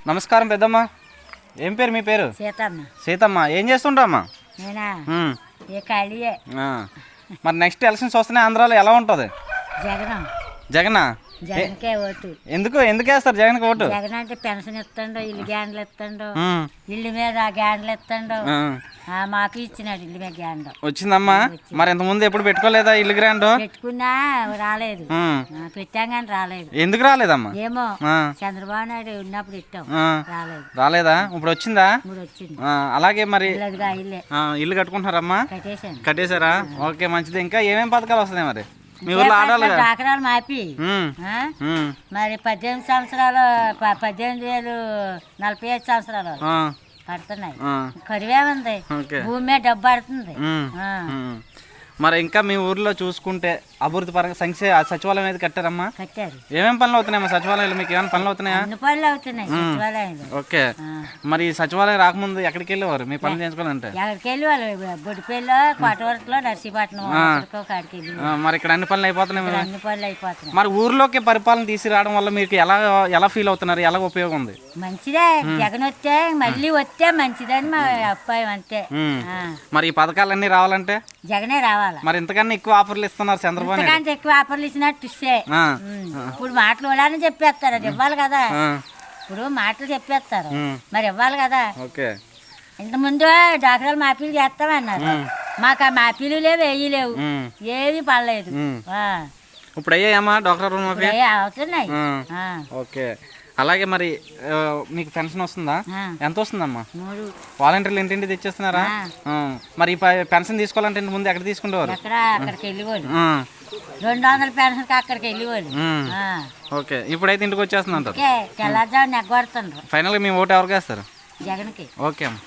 నమస్కారం పెద్దమ్మ. ఏం పేరు మీ పేరు? సీతమ్మ. సీతమ్మ. ఏం చేస్తుంటావమ్మా? నేనా ఏ ఖాళీయే. మరి నెక్స్ట్ ఎలక్షన్స్ వస్తున్నాయి ఆంధ్రాలో, ఎలా ఉంటుంది? జగనా? జగన్కే ఓటు. ఎందుకు వేస్తారు జగన్కి ఓటు? జగన్ అంటే పెన్షన్ ఇస్తాడు, ఇల్లు గ్యాండ్లు ఇస్తాడు, ఇల్లు మీద గ్యాండ్లు ఇస్తాడు. మాకు ఇచ్చినాడు ఇల్లు మీద గ్యాండ్. వచ్చిందమ్మా? మరి ఇంతకుముందు ఎప్పుడు పెట్టుకోలేదా ఇల్లు గ్రాండ్? పెట్టుకున్నా రాలేదు, పెట్టాం కానీ రాలేదు. ఎందుకు రాలేదమ్మా? ఏమో చంద్రబాబు నాయుడు ఉన్నప్పుడు ఇట్టాం, రాలేదా? ఇప్పుడు వచ్చిందా? ఇప్పుడు వచ్చింది. అలాగే మరి ఇల్లే ఇల్లు కట్టుకుంటున్నారమ్మా? కట్టేశాను. కట్టేశారా? ఓకే, మంచిది. ఇంకా ఏమేం పథకాలు వస్తున్నాయి మరి మీ ఊర్లో? ఆడాలి డాక్రాలు మాపి మరి 18 సంవత్సరాలు 18,000 45 సంవత్సరాలు పడుతున్నాయి. కరువేముంది, భూమి మీద డబ్బు పడుతుంది. మరి ఇంకా మీ ఊర్లో చూసుకుంటే అభివృద్ధి పరంగా సచివాలయం అయితే కట్టారమ్మా? కట్టారు. ఏమేమి పనులు అవుతున్నాయమ్మా సచివాలయంలో? మీకు ఏమైనా పనులు అవుతున్నాయా? అన్ని పనులు అవుతున్నాయి సచివాలయంలో. ఓకే, మరి సచివాలయం రాకముందు ఎక్కడికి వెళ్ళేవారు మీ పనులు చేయించుకోవాలంటే? ఎక్కడికి వెళ్ళి వాళ్ళు బొడిపల్లిలో కోటవరకులో నర్సీపట్నం కాడికి వెళ్ళి. మరి ఇక్కడ అన్ని పనులు అయిపోతున్నాయి. అన్ని పనులు అయిపోతున్నాయి. మరి ఊర్లోకి పరిపాలన తీసుకురావడం వల్ల మీకు ఎలా ఫీల్ అవుతున్నారు? ఎలా ఉపయోగం ఉంది? మంచిదే, జగన్ వస్తే మళ్ళీ వస్తే మంచిదని మా అభిప్రాయం అంతే. మరి ఈ పథకాలన్నీ రావాలంటే జగనే రావాలి. మరి ఇంతకన్నా ఎక్కువ ఆఫర్లు ఇస్తున్నారు చంద్రబాబు నాయుడు. ఎక్కువ ఆఫర్లు ఇచ్చినట్టు ఇప్పుడు మాటలు ఇవ్వాలని చెప్పేస్తారు, అది ఇవ్వాలి కదా. ఇప్పుడు మాటలు చెప్పేస్తారు, మరి ఇవ్వాలి కదా. ఓకే, ఇంతకుముందు డాక్టర్లు మాఫీలు చేస్తామన్నారు, మాకు ఆ మాఫీలు లేవు, ఏవి లేవు, ఏవి పడలేదు. ఇప్పుడు అయ్యాయమ్మా డాక్టర్ అవుతున్నాయి. ఓకే, అలాగే మరి మీకు పెన్షన్ వస్తుందా? ఎంత వస్తుందమ్మా? 3 వాలంటీర్లు ఇంటింటి తెచ్చేస్తున్నారా? మరి పెన్షన్ తీసుకోవాలంటే ముందు ఎక్కడ తీసుకుంటేవారు? అక్కడికి వెళ్ళిపోవాలి, 200 పెన్షన్ అక్కడికి వెళ్ళిపోవాలి. ఓకే, ఇప్పుడైతే ఇంటికి వచ్చేస్తుంది అంటారు. తెల్లారుజాము నెగ్గొడుతుండ్రు. ఫైనల్గా మీ ఓటు ఎవరికి వేస్తారు? జగన్కి. ఓకే అమ్మా.